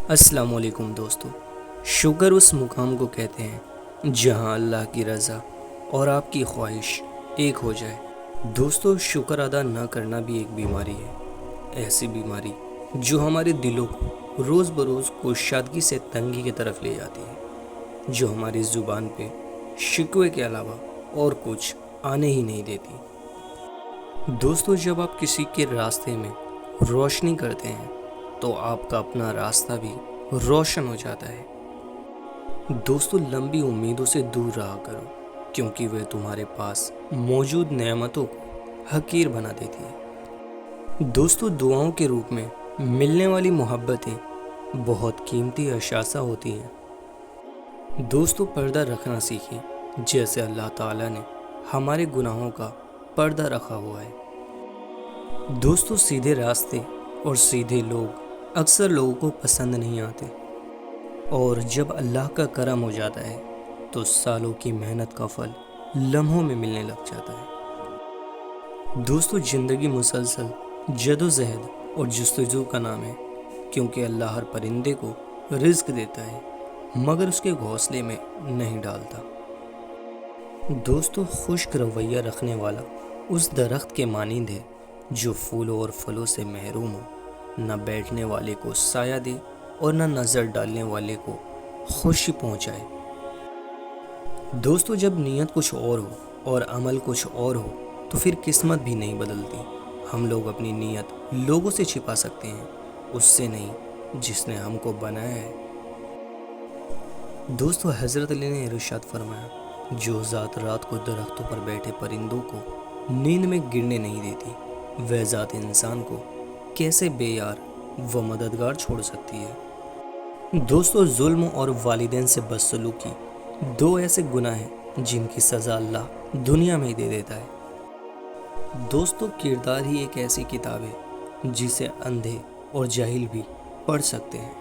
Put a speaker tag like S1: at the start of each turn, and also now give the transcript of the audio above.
S1: السلام علیکم دوستو، شکر اس مقام کو کہتے ہیں جہاں اللہ کی رضا اور آپ کی خواہش ایک ہو جائے۔ دوستو، شکر ادا نہ کرنا بھی ایک بیماری ہے، ایسی بیماری جو ہمارے دلوں کو روز بروز کشادگی سے تنگی کی طرف لے جاتی ہے، جو ہماری زبان پہ شکوے کے علاوہ اور کچھ آنے ہی نہیں دیتی۔ دوستو، جب آپ کسی کے راستے میں روشنی کرتے ہیں تو آپ کا اپنا راستہ بھی روشن ہو جاتا ہے۔ دوستو، لمبی امیدوں سے دور رہا کرو، کیونکہ وہ تمہارے پاس موجود نعمتوں کو حقیر بنا دیتی ہے۔ دوستو، دعاؤں کے روپ میں ملنے والی محبتیں بہت قیمتی اثاثہ ہوتی ہیں۔ دوستو، پردہ رکھنا سیکھیں، جیسے اللہ تعالیٰ نے ہمارے گناہوں کا پردہ رکھا ہوا ہے۔ دوستو، سیدھے راستے اور سیدھے لوگ اکثر لوگوں کو پسند نہیں آتے، اور جب اللہ کا کرم ہو جاتا ہے تو سالوں کی محنت کا پھل لمحوں میں ملنے لگ جاتا ہے۔ دوستو، زندگی مسلسل جدوجہد اور جستجو کا نام ہے، کیونکہ اللہ ہر پرندے کو رزق دیتا ہے مگر اس کے گھونسلے میں نہیں ڈالتا۔ دوستو، خشک رویہ رکھنے والا اس درخت کے مانند ہے جو پھولوں اور پھلوں سے محروم ہو، نہ بیٹھنے والے کو سایہ دے اور نہ نظر ڈالنے والے کو خوشی پہنچائے۔ دوستو، جب نیت کچھ اور ہو اور عمل کچھ اور ہو تو پھر قسمت بھی نہیں بدلتی۔ ہم لوگ اپنی نیت لوگوں سے چھپا سکتے ہیں، اس سے نہیں جس نے ہم کو بنایا ہے۔ دوستو، حضرت علی نے ارشاد فرمایا، جو ذات رات کو درختوں پر بیٹھے پرندوں کو نیند میں گرنے نہیں دیتی، وہ ذات انسان کو کیسے بے یار و مددگار چھوڑ سکتی ہے۔ دوستو، ظلم اور والدین سے بدسلوکی دو ایسے گناہ ہیں جن کی سزا اللہ دنیا میں ہی دے دیتا ہے۔ دوستو، کردار ہی ایک ایسی کتاب ہے جسے اندھے اور جاہل بھی پڑھ سکتے ہیں۔